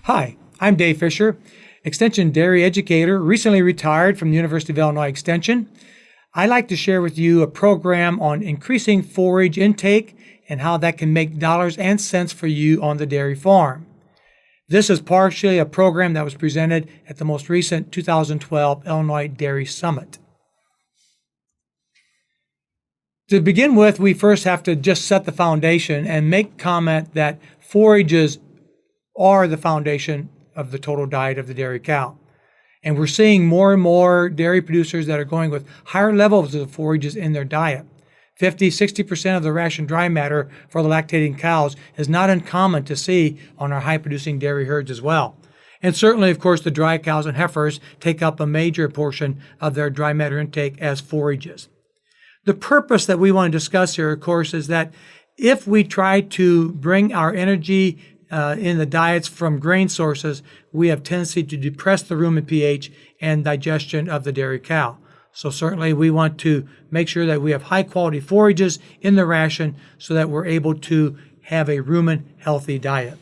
Hi, I'm Dave Fischer, Extension Dairy Educator, recently retired from the University of Illinois Extension. I'd like to share with you a program on increasing forage intake and how that can make dollars and cents for you on the dairy farm. This is partially a program that was presented at the most recent 2012 Illinois Dairy Summit. To begin with, we first have to just set the foundation and make comment that forages are the foundation of the total diet of the dairy cow. And we're seeing more and more dairy producers that are going with higher levels of forages in their diet. 50-60% of the ration dry matter for the lactating cows is not uncommon to see on our high-producing dairy herds as well. And certainly, of course, the dry cows and heifers take up a major portion of their dry matter intake as forages. The purpose that we want to discuss here, of course, is that if we try to bring our energy in the diets from grain sources, we have tendency to depress the rumen pH and digestion of the dairy cow. So certainly we want to make sure that we have high quality forages in the ration so that we're able to have a rumen healthy diet.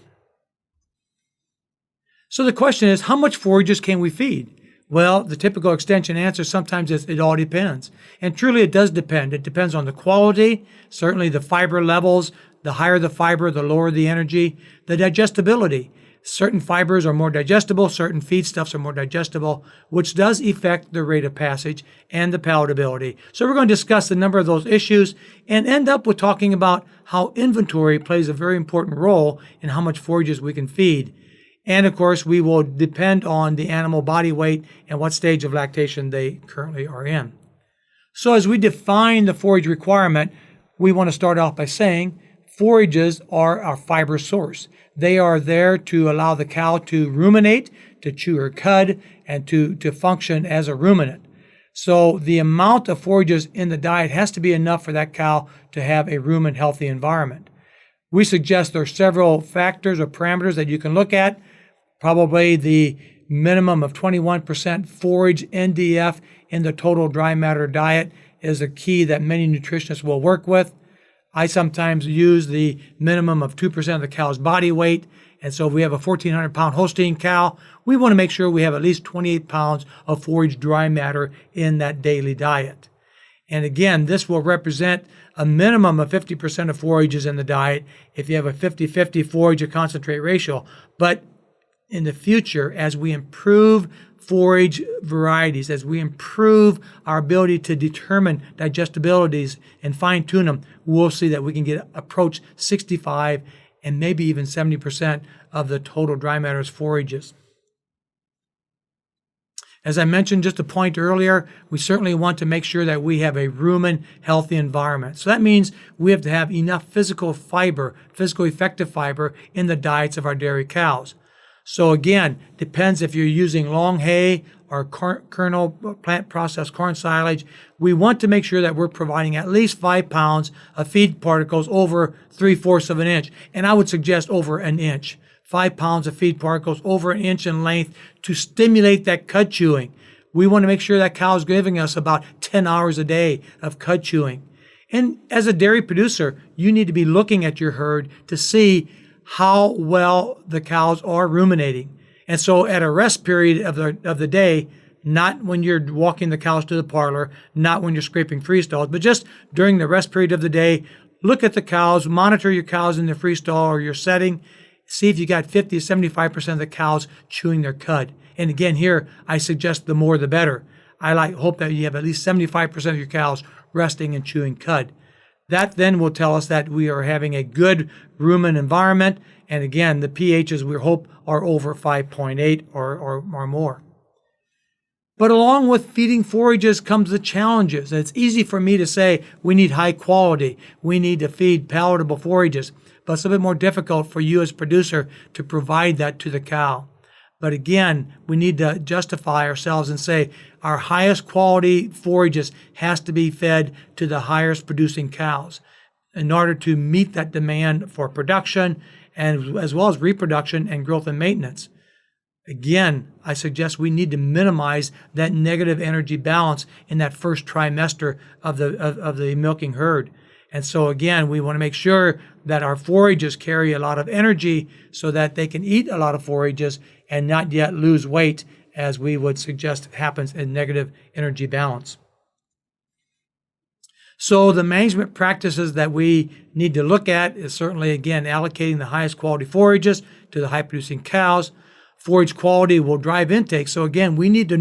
So the question is, how much forages can we feed? Well, the typical extension answer sometimes is it all depends. And truly it does depend. It depends on the quality, certainly the fiber levels. The higher the fiber, the lower the energy. The digestibility. Certain fibers are more digestible, certain feedstuffs are more digestible, which does affect the rate of passage and the palatability. So we're going to discuss a number of those issues and end up with talking about how inventory plays a very important role in how much forages we can feed. And of course, we will depend on the animal body weight and what stage of lactation they currently are in. So as we define the forage requirement, we want to start off by saying forages are our fiber source. They are there to allow the cow to ruminate, to chew her cud, and to function as a ruminant. So the amount of forages in the diet has to be enough for that cow to have a rumen healthy environment. We suggest there are several factors or parameters that you can look at. Probably the minimum of 21% forage NDF in the total dry matter diet is a key that many nutritionists will work with. I sometimes use the minimum of 2% of the cow's body weight. And so if we have a 1,400-pound Holstein cow, we want to make sure we have at least 28 pounds of forage dry matter in that daily diet. And again, this will represent a minimum of 50% of forages in the diet if you have a 50-50 forage to concentrate ratio. But in the future, as we improve forage varieties, as we improve our ability to determine digestibilities and fine-tune them, we'll see that we can approach 65 and maybe even 70% of the total dry matter as forages. As I mentioned just a point earlier, we certainly want to make sure that we have a rumen healthy environment. So that means we have to have enough physical fiber, physical effective fiber in the diets of our dairy cows. So again, depends if you're using long hay or kernel plant processed corn silage. We want to make sure that we're providing at least 5 pounds of feed particles over 3/4 of an inch. And I would suggest over an inch. 5 pounds of feed particles over an inch in length to stimulate that cud chewing. We want to make sure that cow is giving us about 10 hours a day of cud chewing. And as a dairy producer, you need to be looking at your herd to see how well the cows are ruminating. And so at a rest period of the day, not when you're walking the cows to the parlor, not when you're scraping free stalls, but just during the rest period of the day, look at the cows, monitor your cows in the free stall or your setting, see if you got 50-75% of the cows chewing their cud. And again, here, I suggest the more the better. I hope that you have at least 75% of your cows resting and chewing cud. That then will tell us that we are having a good rumen environment. And again, the pHs we hope are over 5.8 or more. But along with feeding forages comes the challenges. It's easy for me to say we need high quality. We need to feed palatable forages. But it's a bit more difficult for you as producer to provide that to the cow. But again, we need to justify ourselves and say our highest quality forages has to be fed to the highest producing cows in order to meet that demand for production and as well as reproduction and growth and maintenance. Again, I suggest we need to minimize that negative energy balance in that first trimester of the milking herd. And so again, we want to make sure that our forages carry a lot of energy so that they can eat a lot of forages and not yet lose weight, as we would suggest happens in negative energy balance. So the management practices that we need to look at is certainly, again, allocating the highest quality forages to the high-producing cows. Forage quality will drive intake. So again, we need to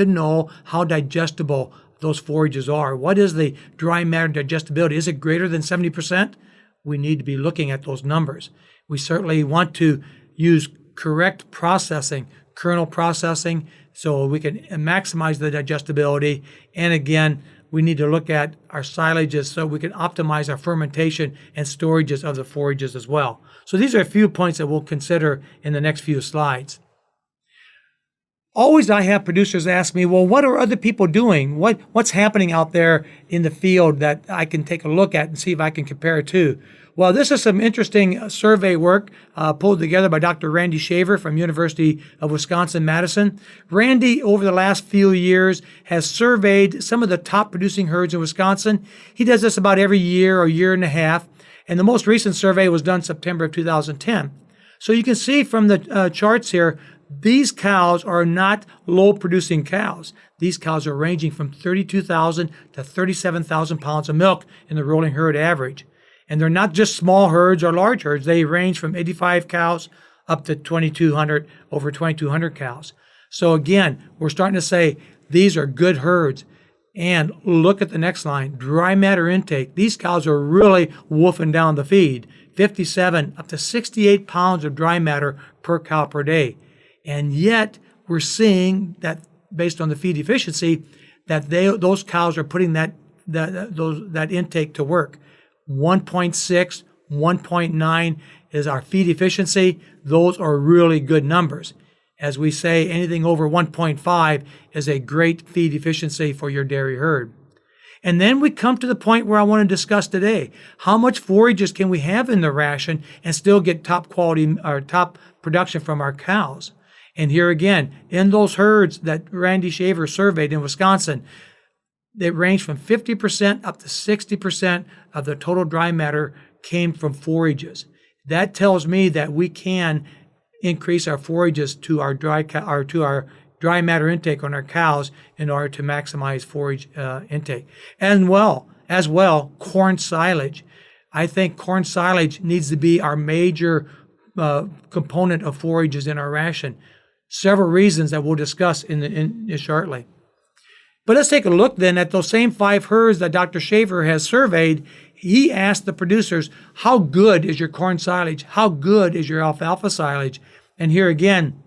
know how digestible those forages are. What is the dry matter digestibility? Is it greater than 70%? We need to be looking at those numbers. We certainly want to use correct processing, kernel processing, so we can maximize the digestibility. And again, we need to look at our silages so we can optimize our fermentation and storages of the forages as well. So these are a few points that we'll consider in the next few slides. Always I have producers ask me, well, what are other people doing? What's happening out there in the field that I can take a look at and see if I can compare it to? Well, this is some interesting survey work pulled together by Dr. Randy Shaver from University of Wisconsin-Madison. Randy, over the last few years, has surveyed some of the top producing herds in Wisconsin. He does this about every year or year and a half, and the most recent survey was done September of 2010. So you can see from the charts here, these cows are not low-producing cows. These cows are ranging from 32,000 to 37,000 pounds of milk in the rolling herd average. And they're not just small herds or large herds. They range from 85 cows up to 2,200, over 2,200 cows. So again, we're starting to say these are good herds. And look at the next line, dry matter intake. These cows are really wolfing down the feed, 57 up to 68 pounds of dry matter per cow per day. And yet we're seeing that based on the feed efficiency, that those cows are putting that intake to work. 1.6, 1.9 is our feed efficiency. Those are really good numbers. As we say, anything over 1.5 is a great feed efficiency for your dairy herd. And then we come to the point where I want to discuss today. How much forages can we have in the ration and still get top quality or top production from our cows? And here again, in those herds that Randy Shaver surveyed in Wisconsin, they range from 50% up to 60% of the total dry matter came from forages. That tells me that we can increase our forages to our dry matter intake on our cows in order to maximize forage intake. And as well, corn silage. I think corn silage needs to be our major component of forages in our ration. Several reasons that we'll discuss in shortly. But let's take a look then at those same 5 herds that Dr. Shaver has surveyed. He asked the producers, how good is your corn silage? How good is your alfalfa silage? And here again,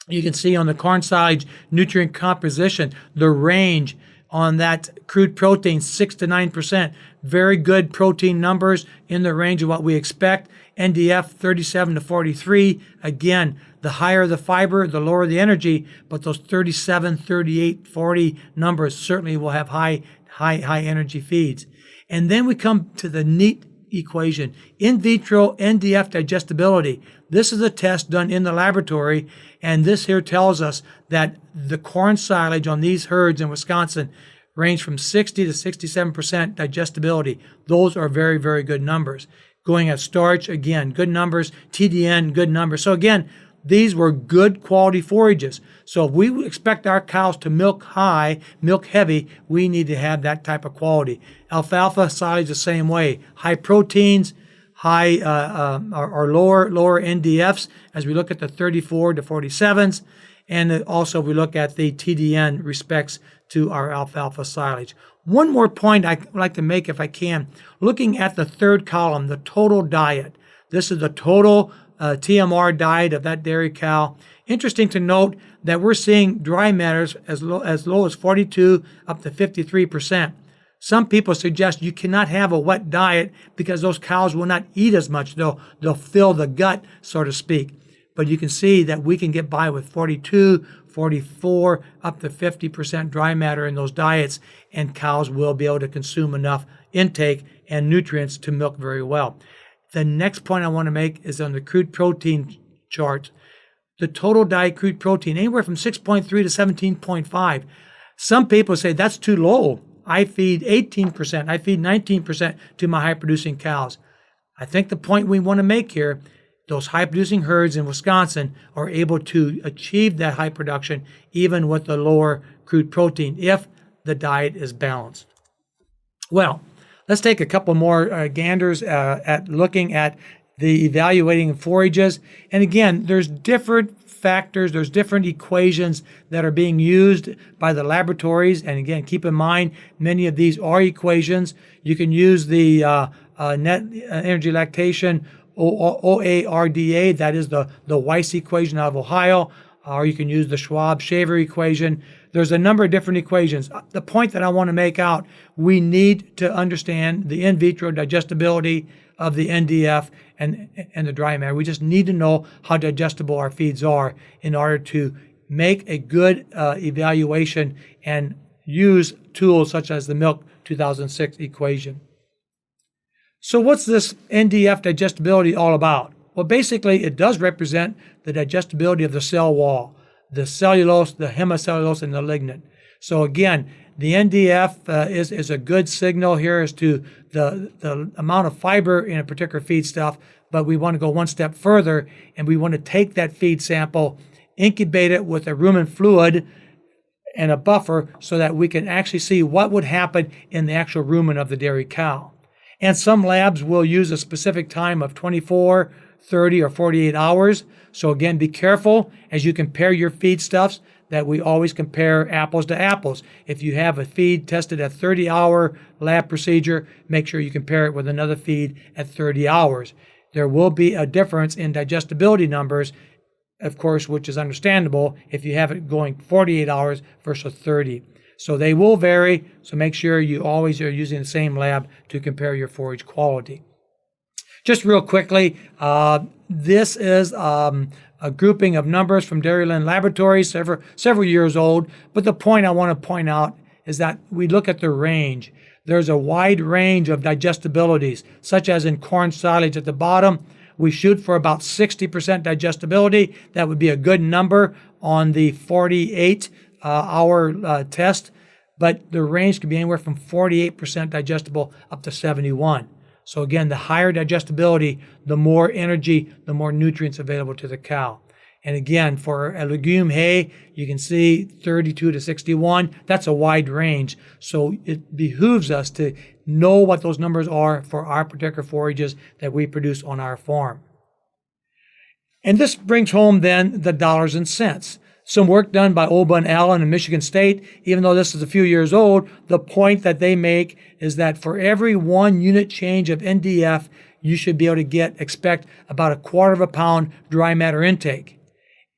you can see on the corn silage nutrient composition, the range on that crude protein, 6 to 9%. Very good protein numbers in the range of what we expect. NDF 37 to 43. Again, the higher the fiber, the lower the energy, but those 37, 38, 40 numbers certainly will have high energy feeds. And then we come to the neat equation, in vitro NDF digestibility. This is a test done in the laboratory, and this here tells us that the corn silage on these herds in Wisconsin range from 60 to 67% digestibility. Those are very, very good numbers. Going at starch, again, good numbers. TDN, good numbers. So again, these were good quality forages. So if we expect our cows to milk high, milk heavy, we need to have that type of quality. Alfalfa silage the same way. High proteins, high or lower NDFs as we look at the 34 to 47s. And also we look at the TDN respects to our alfalfa silage. One more point I'd like to make if I can. Looking at the third column, the total diet. This is the total TMR diet of that dairy cow. Interesting to note that we're seeing dry matters as low as 42 up to 53%. Some people suggest you cannot have a wet diet because those cows will not eat as much. They'll fill the gut, so to speak. But you can see that we can get by with 42, 44, up to 50% dry matter in those diets, and cows will be able to consume enough intake and nutrients to milk very well. The next point I want to make is on the crude protein chart. The total diet crude protein, anywhere from 6.3 to 17.5. Some people say that's too low. I feed 18%, I feed 19% to my high-producing cows. I think the point we want to make here, those high-producing herds in Wisconsin are able to achieve that high production even with the lower crude protein if the diet is balanced. Well, let's take a couple more ganders at looking at the evaluating forages. And again, there's different factors, there's different equations that are being used by the laboratories. And again, keep in mind, many of these are equations. You can use the net energy lactation, OARDA, that is the Weiss equation out of Ohio, or you can use the Schwab-Shaver equation. There's a number of different equations. The point that I want to make out, we need to understand the in vitro digestibility of the NDF and the dry matter. We just need to know how digestible our feeds are in order to make a good evaluation and use tools such as the Milk 2006 equation. So what's this NDF digestibility all about? Well, basically, it does represent the digestibility of the cell wall, the cellulose, the hemicellulose, and the lignin. So again, the NDF is a good signal here as to the amount of fiber in a particular feedstuff, but we want to go one step further, and we want to take that feed sample, incubate it with a rumen fluid and a buffer so that we can actually see what would happen in the actual rumen of the dairy cow. And some labs will use a specific time of 24, 30, or 48 hours. So again, be careful as you compare your feedstuffs that we always compare apples to apples. If you have a feed tested at 30-hour lab procedure, make sure you compare it with another feed at 30 hours. There will be a difference in digestibility numbers, of course, which is understandable if you have it going 48 hours versus 30. So they will vary, so make sure you always are using the same lab to compare your forage quality. Just real quickly, this is a grouping of numbers from Dairyland Laboratories, several years old, but the point I want to point out is that we look at the range. There's a wide range of digestibilities, such as in corn silage at the bottom. We shoot for about 60% digestibility. That would be a good number on the 48-hour test, but the range can be anywhere from 48% digestible up to 71. So again, the higher digestibility, the more energy, the more nutrients available to the cow. And again, for a legume hay, you can see 32 to 61. That's a wide range. So it behooves us to know what those numbers are for our particular forages that we produce on our farm. And this brings home then the dollars and cents. Some work done by Oba and Allen in Michigan State, even though this is a few years old, the point that they make is that for every 1 unit change of NDF, you should be able to expect about 1/4 pound dry matter intake.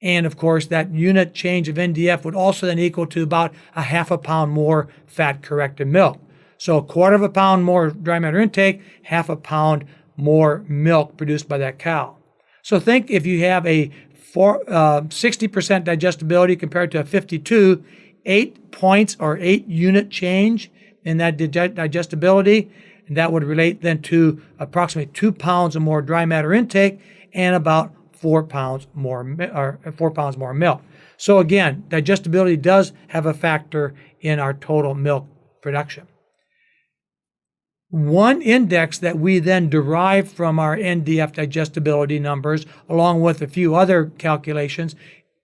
And of course, that unit change of NDF would also then equal to about 1/2 pound more fat-corrected milk. So 1/4 pound more dry matter intake, 1/2 pound more milk produced by that cow. So think if you have a 60% digestibility compared to a 52, 8 points or 8 unit change in that digestibility, and that would relate then to approximately 2 pounds or more dry matter intake and about 4 pounds more milk. So again, digestibility does have a factor in our total milk production. One index that we then derive from our NDF digestibility numbers, along with a few other calculations,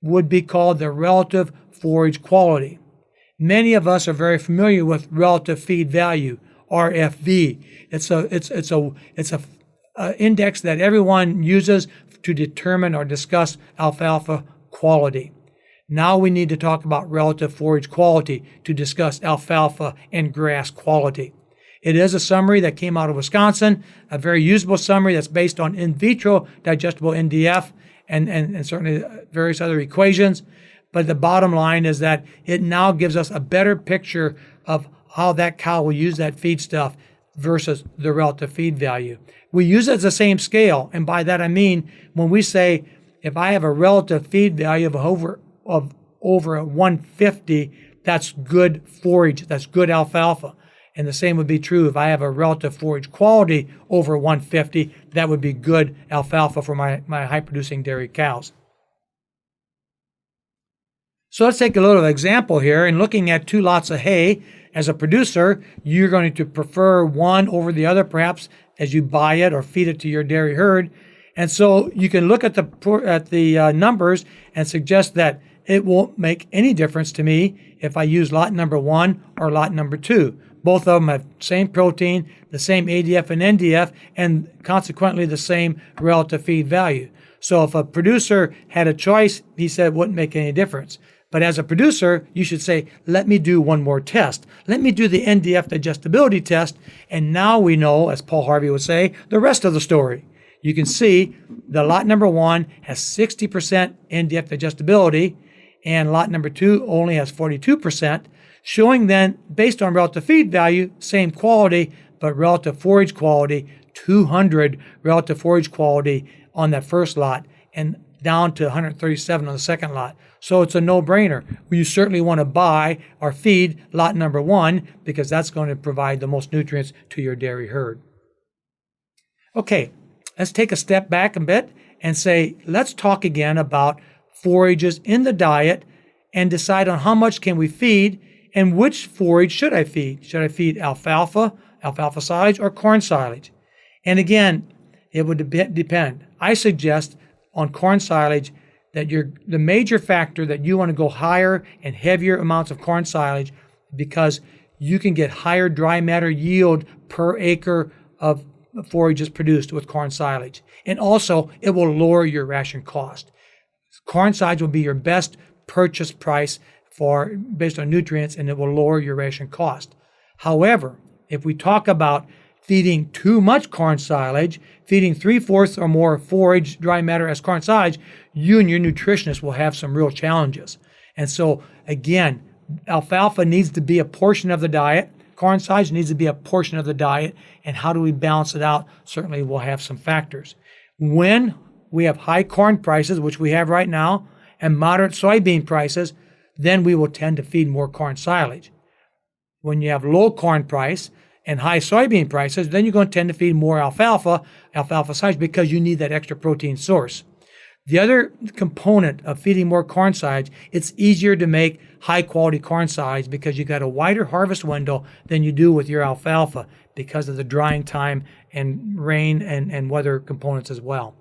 would be called the relative forage quality. Many of us are very familiar with relative feed value, RFV. It's a index that everyone uses to determine or discuss alfalfa quality. Now we need to talk about relative forage quality to discuss alfalfa and grass quality. It is a summary that came out of Wisconsin, a very usable summary that's based on in vitro digestible NDF and certainly various other equations. But the bottom line is that it now gives us a better picture of how that cow will use that feedstuff versus the relative feed value. We use it as the same scale, and by that I mean when we say if I have a relative feed value of over 150, that's good forage, that's good alfalfa. And the same would be true if I have a relative forage quality over 150, that would be good alfalfa for my high-producing dairy cows. So let's take a little example here. In looking at 2 lots of hay, as a producer, you're going to prefer one over the other, perhaps as you buy it or feed it to your dairy herd. And so you can look at the numbers and suggest that it won't make any difference to me if I use lot number 1 or lot number 2. Both of them have same protein, the same ADF and NDF, and consequently the same relative feed value. So if a producer had a choice, he said it wouldn't make any difference. But as a producer, you should say, let me do one more test. Let me do the NDF digestibility test. And now we know, as Paul Harvey would say, the rest of the story. You can see the lot number 1 has 60% NDF digestibility, and lot number 2 only has 42%, showing then, based on relative feed value, same quality, but relative forage quality, 200 relative forage quality on that first lot, and down to 137 on the second lot. So it's a no-brainer. You certainly want to buy or feed lot number 1 because that's going to provide the most nutrients to your dairy herd. Okay, let's take a step back a bit and say, let's talk again about forages in the diet and decide on how much can we feed and which forage should I feed. Should I feed alfalfa, alfalfa silage, or corn silage? And again, it would depend. I suggest on corn silage that the major factor that you want to go higher and heavier amounts of corn silage because you can get higher dry matter yield per acre of forages produced with corn silage. And also, it will lower your ration cost. Corn silage will be your best purchase price based on nutrients, and it will lower your ration cost. However, if we talk about feeding too much corn silage, feeding 3/4 or more forage dry matter as corn silage, you and your nutritionist will have some real challenges. And so, again, alfalfa needs to be a portion of the diet. Corn silage needs to be a portion of the diet. And how do we balance it out? Certainly, we'll have some factors. When we have high corn prices, which we have right now, and moderate soybean prices, then we will tend to feed more corn silage. When you have low corn price and high soybean prices, then you're going to tend to feed more alfalfa silage, because you need that extra protein source. The other component of feeding more corn silage, it's easier to make high quality corn silage because you got a wider harvest window than you do with your alfalfa because of the drying time and rain and weather components as well.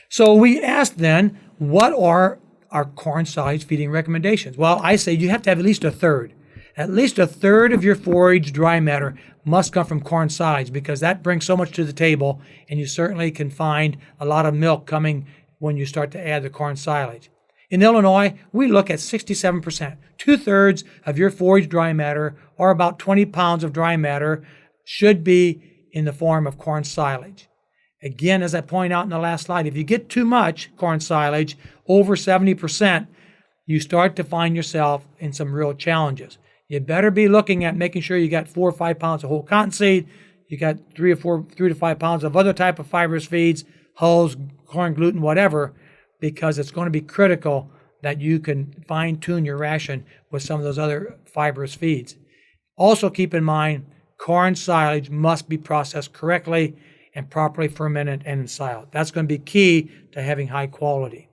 So we asked then, what are our corn silage feeding recommendations? Well, I say you have to have at least a third. At least a third of your forage dry matter must come from corn silage because that brings so much to the table, and you certainly can find a lot of milk coming when you start to add the corn silage. In Illinois, we look at 67%. 2/3 of your forage dry matter, or about 20 pounds of dry matter, should be in the form of corn silage. Again, as I point out in the last slide, if you get too much corn silage, over 70%, you start to find yourself in some real challenges. You better be looking at making sure you got 4 or 5 pounds of whole cottonseed, you got 3 to 5 pounds of other type of fibrous feeds, hulls, corn gluten, whatever, because it's going to be critical that you can fine-tune your ration with some of those other fibrous feeds. Also keep in mind, corn silage must be processed correctly and properly fermented and ensiled. That's going to be key to having high quality.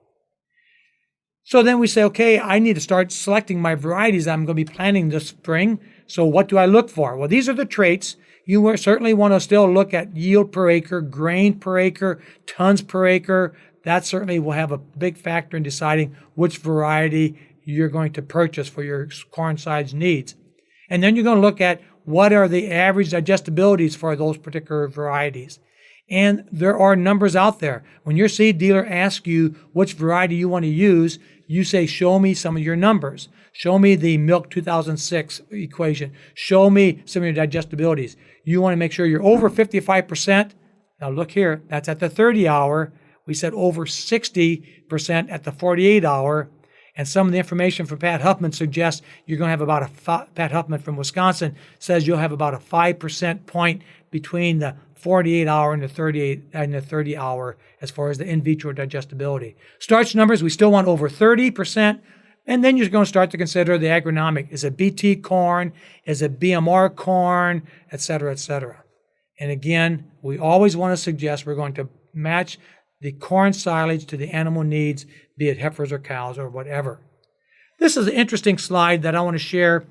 So then we say, okay, I need to start selecting my varieties I'm going to be planting this spring. So what do I look for? Well, these are the traits. You certainly want to still look at yield per acre, grain per acre, tons per acre. That certainly will have a big factor in deciding which variety you're going to purchase for your corn silage needs. And then you're going to look at what are the average digestibilities for those particular varieties. And there are numbers out there. When your seed dealer asks you which variety you want to use, you say, show me some of your numbers. Show me the Milk 2006 equation. Show me some of your digestibilities. You want to make sure you're over 55%. Now look here, that's at the 30 hour. We said over 60% at the 48 hour. And some of the information from Pat Huffman suggests you're going to have about Pat Huffman from Wisconsin says you'll have about a 5% point between the 48 hour and the 30 hour as far as the in vitro digestibility. Starch numbers, we still want over 30%. And then you're going to start to consider the agronomic. Is it BT corn? Is it BMR corn? Et cetera, et cetera. And again, we always want to suggest we're going to match the corn silage to the animal needs, be it heifers or cows or whatever. This is an interesting slide that I want to share.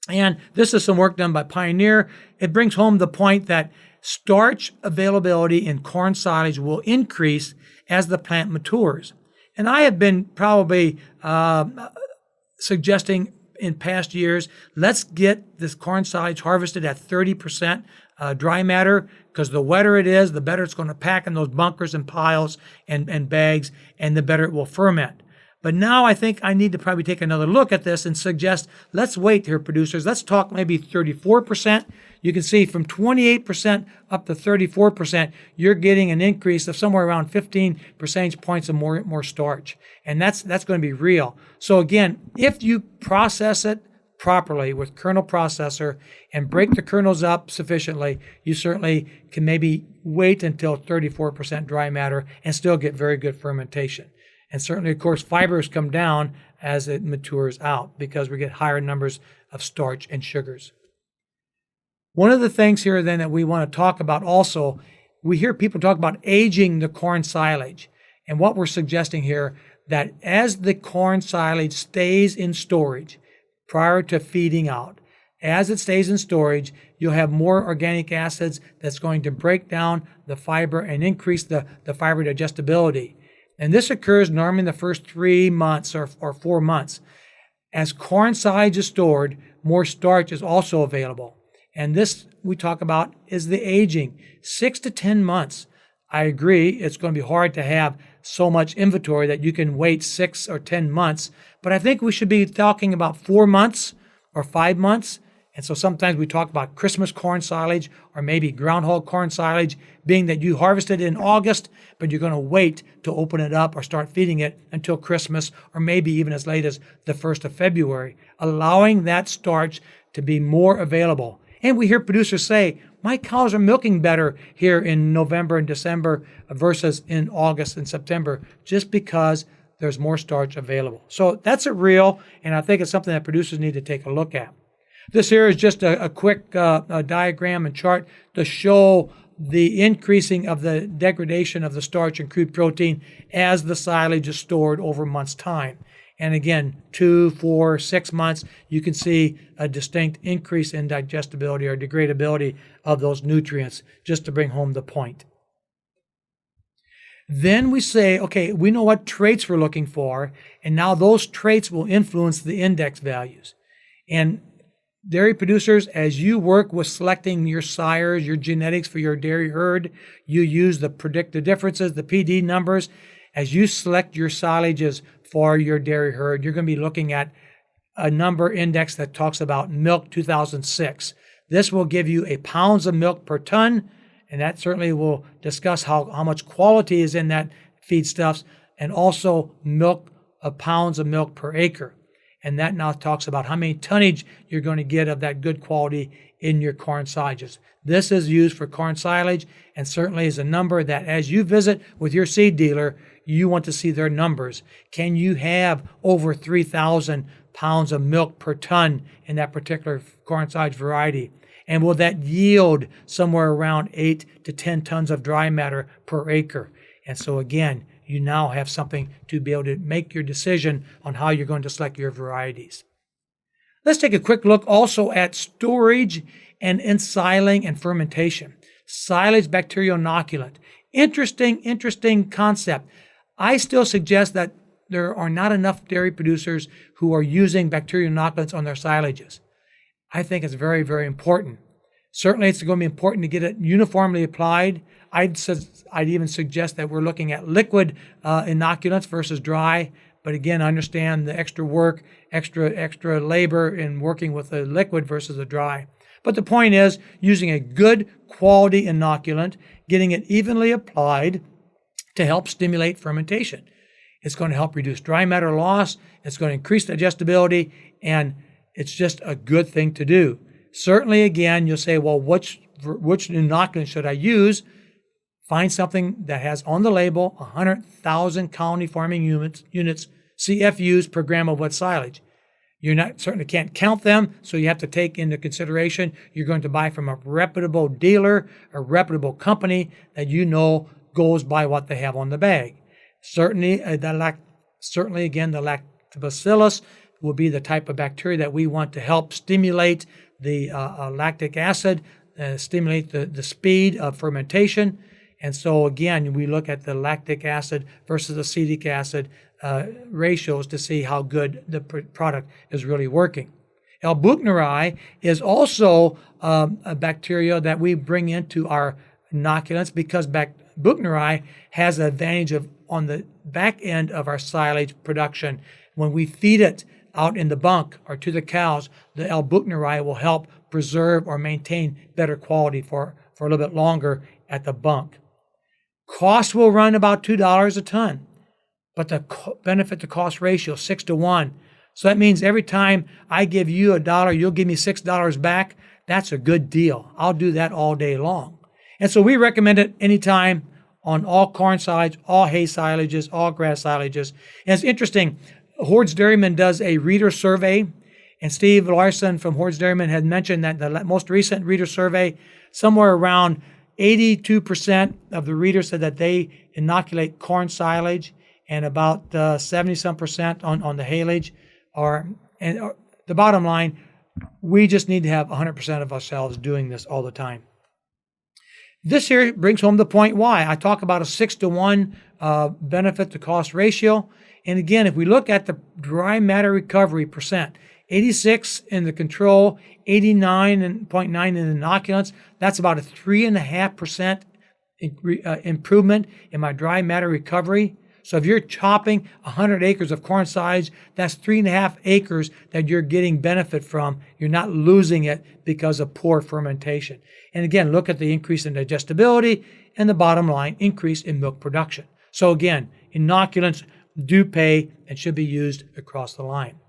And this is some work done by Pioneer. It brings home the point that starch availability in corn silage will increase as the plant matures. And I have been probably suggesting in past years, let's get this corn silage harvested at 30% dry matter, because the wetter it is, the better it's going to pack in those bunkers and piles and bags, and the better it will ferment. But now I think I need to probably take another look at this and suggest, let's wait here, producers. Let's talk maybe 34%. You can see from 28% up to 34%, you're getting an increase of somewhere around 15 percentage points of more starch. And that's going to be real. So again, if you process it properly with kernel processor and break the kernels up sufficiently, you certainly can maybe wait until 34% dry matter and still get very good fermentation. And certainly, of course, fibers come down as it matures out because we get higher numbers of starch and sugars. One of the things here then that we want to talk about also, we hear people talk about aging the corn silage. And what we're suggesting here, that as the corn silage stays in storage prior to feeding out, as it stays in storage, you'll have more organic acids that's going to break down the fiber and increase the fiber digestibility. And this occurs normally in the first 3 months or 4 months. As corn silage is stored, more starch is also available. And this we talk about is the aging. 6 to 10 months. I agree, it's going to be hard to have so much inventory that you can wait 6 or 10 months. But I think we should be talking about 4 months or 5 months. And so sometimes we talk about Christmas corn silage or maybe groundhog corn silage, being that you harvested in August, but you're going to wait to open it up or start feeding it until Christmas or maybe even as late as the 1st of February, allowing that starch to be more available. And we hear producers say, my cows are milking better here in November and December versus in August and September, just because there's more starch available. So that's a real, and I think it's something that producers need to take a look at. This here is just a quick diagram and chart to show the increasing of the degradation of the starch and crude protein as the silage is stored over months' time. And again, 2, 4, 6 months, you can see a distinct increase in digestibility or degradability of those nutrients, just to bring home the point. Then we say, okay, we know what traits we're looking for, and now those traits will influence the index values. And dairy producers, as you work with selecting your sires, your genetics for your dairy herd, you use the predicted differences, the PD numbers. As you select your silages for your dairy herd, you're going to be looking at a number index that talks about milk 2006. This will give you a pounds of milk per ton, and that certainly will discuss how much quality is in that feedstuffs, and also pounds of milk per acre. And that now talks about how many tonnage you're going to get of that good quality in your corn silages. This is used for corn silage, and certainly is a number that as you visit with your seed dealer, you want to see their numbers. Can you have over 3,000 pounds of milk per ton in that particular corn silage variety? And will that yield somewhere around 8 to 10 tons of dry matter per acre? And so again, you now have something to be able to make your decision on how you're going to select your varieties. Let's take a quick look also at storage and ensiling and fermentation. Silage bacterial inoculant. Interesting concept. I still suggest that there are not enough dairy producers who are using bacterial inoculants on their silages. I think it's very, very important. Certainly, it's going to be important to get it uniformly applied. I'd even suggest that we're looking at liquid inoculants versus dry. But again, I understand the extra work, extra labor in working with a liquid versus a dry. But the point is, using a good quality inoculant, getting it evenly applied to help stimulate fermentation. It's going to help reduce dry matter loss. It's going to increase digestibility, and it's just a good thing to do. Certainly, again, you'll say, well, which inoculant should I use? Find something that has on the label 100,000 colony farming units, CFUs per gram of wet silage. You certainly can't count them, so you have to take into consideration you're going to buy from a reputable dealer, a reputable company that you know goes by what they have on the bag. Certainly, again, the lactobacillus will be the type of bacteria that we want to help stimulate the lactic acid, stimulate the speed of fermentation. And so again, we look at the lactic acid versus acetic acid ratios to see how good the product is really working. L-buchneri is also a bacteria that we bring into our inoculants because buchneri has the advantage of on the back end of our silage production. When we feed it out in the bunk or to the cows, the L-buchneri will help preserve or maintain better quality for a little bit longer at the bunk. Cost will run about $2 a ton, but the benefit to cost ratio 6 to 1. So that means every time I give you $1, you'll give me $6 back. That's a good deal. I'll do that all day long. And so we recommend it anytime on all corn silage, all hay silages, all grass silages. And it's interesting, Hoard's Dairyman does a reader survey, and Steve Larson from Hoard's Dairyman had mentioned that the most recent reader survey, somewhere around 82% of the readers said that they inoculate corn silage, and about 70-some% on the haylage. The bottom line, we just need to have 100% of ourselves doing this all the time. This here brings home the point why. I talk about a 6 to 1 benefit to cost ratio. And again, if we look at the dry matter recovery percent, 86 in the control, 89.9 in inoculants, that's about a 3.5% improvement in my dry matter recovery. So if you're chopping 100 acres of corn silage, that's 3.5 acres that you're getting benefit from. You're not losing it because of poor fermentation. And again, look at the increase in digestibility and the bottom line, increase in milk production. So again, inoculants do pay and should be used across the line.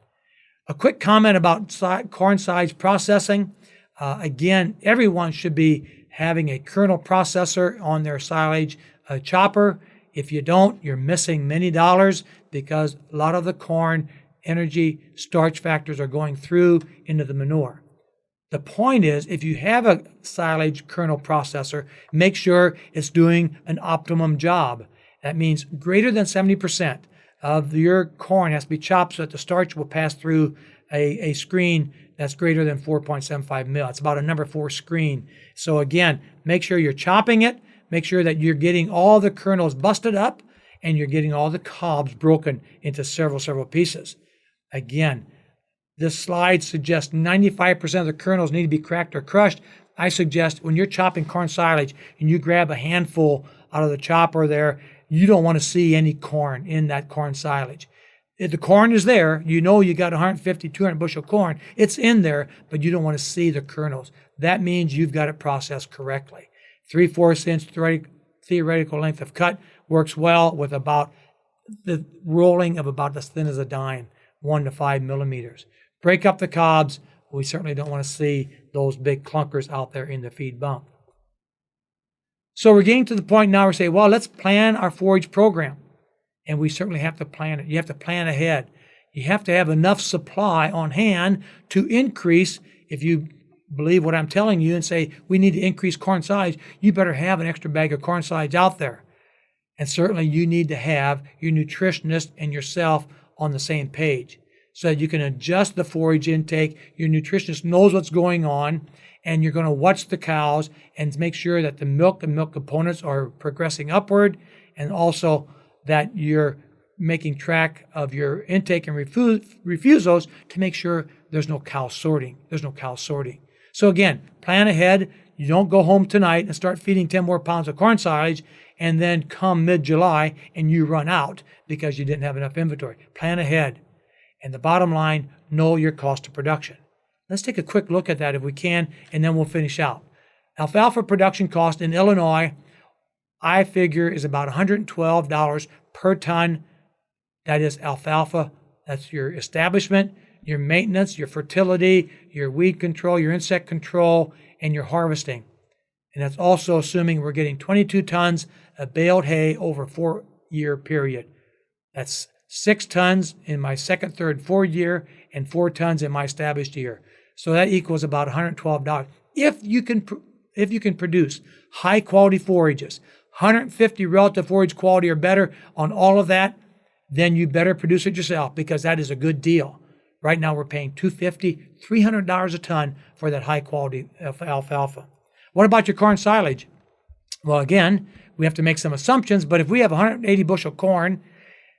A quick comment about corn silage processing. Again, everyone should be having a kernel processor on their silage chopper. If you don't, you're missing many dollars because a lot of the corn energy starch factors are going through into the manure. The point is, if you have a silage kernel processor, make sure it's doing an optimum job. That means greater than 70% of your corn has to be chopped so that the starch will pass through a screen that's greater than 4.75 mil. It's about a number 4 screen. So again, make sure you're chopping it. Make sure that you're getting all the kernels busted up and you're getting all the cobs broken into several pieces. Again, this slide suggests 95% of the kernels need to be cracked or crushed. I suggest when you're chopping corn silage and you grab a handful out of the chopper there, you don't want to see any corn in that corn silage. If the corn is there, you know you got 150, 200 bushel corn. It's in there, but you don't want to see the kernels. That means you've got it processed correctly. 3/4 inch theoretical length of cut works well with about the rolling of about as thin as a dime, 1 to 5 millimeters. Break up the cobs. We certainly don't want to see those big clunkers out there in the feed bunk. So we're getting to the point now where we say, well, let's plan our forage program. And we certainly have to plan it. You have to plan ahead. You have to have enough supply on hand to increase. If you believe what I'm telling you and say we need to increase corn silage, you better have an extra bag of corn silage out there. And certainly you need to have your nutritionist and yourself on the same page so that you can adjust the forage intake. Your nutritionist knows what's going on, and you're going to watch the cows and make sure that the milk and milk components are progressing upward, and also that you're making track of your intake and refusals to make sure there's no cow sorting. So again, plan ahead. You don't go home tonight and start feeding 10 more pounds of corn silage and then come mid-July and you run out because you didn't have enough inventory. Plan ahead. And the bottom line, know your cost of production. Let's take a quick look at that if we can, and then we'll finish out. Alfalfa production cost in Illinois, I figure, is about $112 per ton. That is alfalfa. That's your establishment, your maintenance, your fertility, your weed control, your insect control, and your harvesting. And that's also assuming we're getting 22 tons of baled hay over a 4-year period. That's 6 tons in my second, third, fourth year, and 4 tons in my established year. So that equals about $112. If you can produce high quality forages, 150 relative forage quality or better on all of that, then you better produce it yourself because that is a good deal. Right now we're paying $250, $300 a ton for that high quality alfalfa. What about your corn silage? Well, again, we have to make some assumptions, but if we have 180 bushel corn,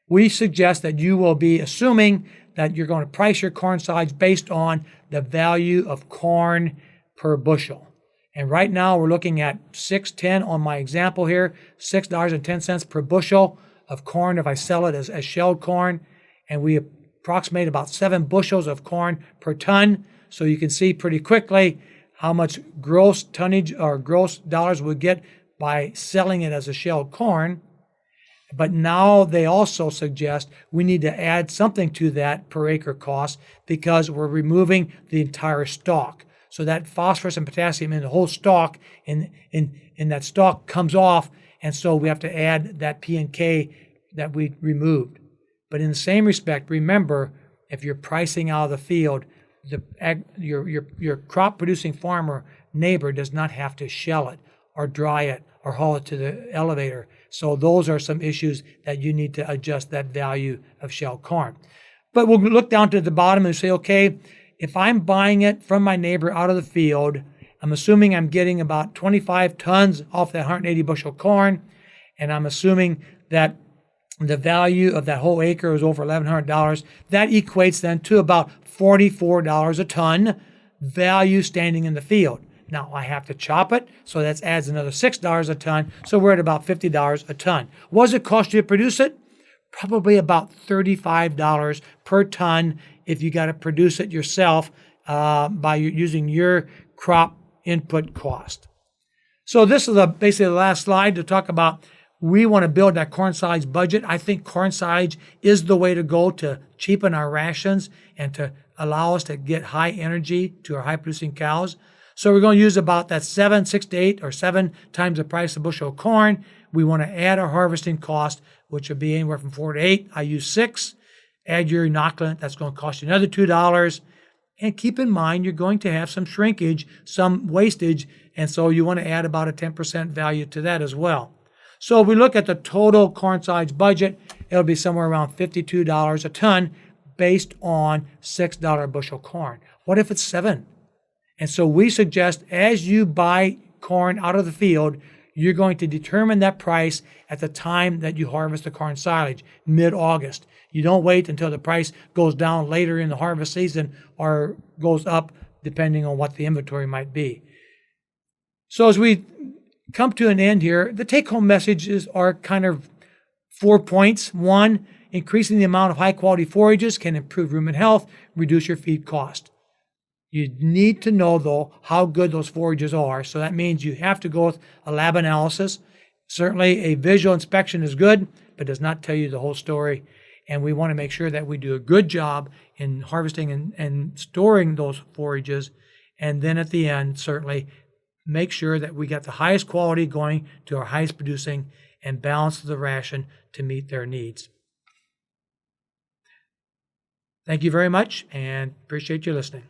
we suggest that you will be assuming that you're going to price your corn silage based on the value of corn per bushel. And right now we're looking at $6.10 on my example here, $6.10 per bushel of corn if I sell it as shelled corn. And we approximate about 7 bushels of corn per ton. So you can see pretty quickly how much gross tonnage or gross dollars we get by selling it as a shelled corn. But now they also suggest we need to add something to that per acre cost because we're removing the entire stalk. So that phosphorus and potassium in the whole stalk in that stalk comes off, and so we have to add that P and K that we removed. But in the same respect, remember, if you're pricing out of the field, your crop producing farmer neighbor does not have to shell it or dry it or haul it to the elevator. So those are some issues that you need to adjust that value of shelled corn. But we'll look down to the bottom and say, okay, if I'm buying it from my neighbor out of the field, I'm assuming I'm getting about 25 tons off that 180 bushel corn, and I'm assuming that the value of that whole acre is over $1,100. That equates then to about $44 a ton value standing in the field. Now, I have to chop it, so that adds another $6 a ton, so we're at about $50 a ton. What does it cost you to produce it? Probably about $35 per ton if you got to produce it yourself by using your crop input cost. So this is basically the last slide to talk about we want to build that corn silage budget. I think corn silage is the way to go to cheapen our rations and to allow us to get high energy to our high producing cows. So we're going to use about that 6 to 8 or 7 times the price of bushel of corn. We want to add our harvesting cost, which would be anywhere from 4 to 8. I use 6. Add your inoculant. That's going to cost you another $2. And keep in mind, you're going to have some shrinkage, some wastage, and so you want to add about a 10% value to that as well. So if we look at the total corn silage budget, it'll be somewhere around $52 a ton based on $6 bushel corn. What if it's 7? And so we suggest as you buy corn out of the field, you're going to determine that price at the time that you harvest the corn silage, mid-August. You don't wait until the price goes down later in the harvest season or goes up depending on what the inventory might be. So as we come to an end here, the take-home messages are kind of 4 points. 1, increasing the amount of high-quality forages can improve rumen health, reduce your feed cost. You need to know, though, how good those forages are. So that means you have to go with a lab analysis. Certainly, a visual inspection is good, but does not tell you the whole story. And we want to make sure that we do a good job in harvesting and storing those forages. And then at the end, certainly, make sure that we get the highest quality going to our highest producing and balance the ration to meet their needs. Thank you very much and appreciate you listening.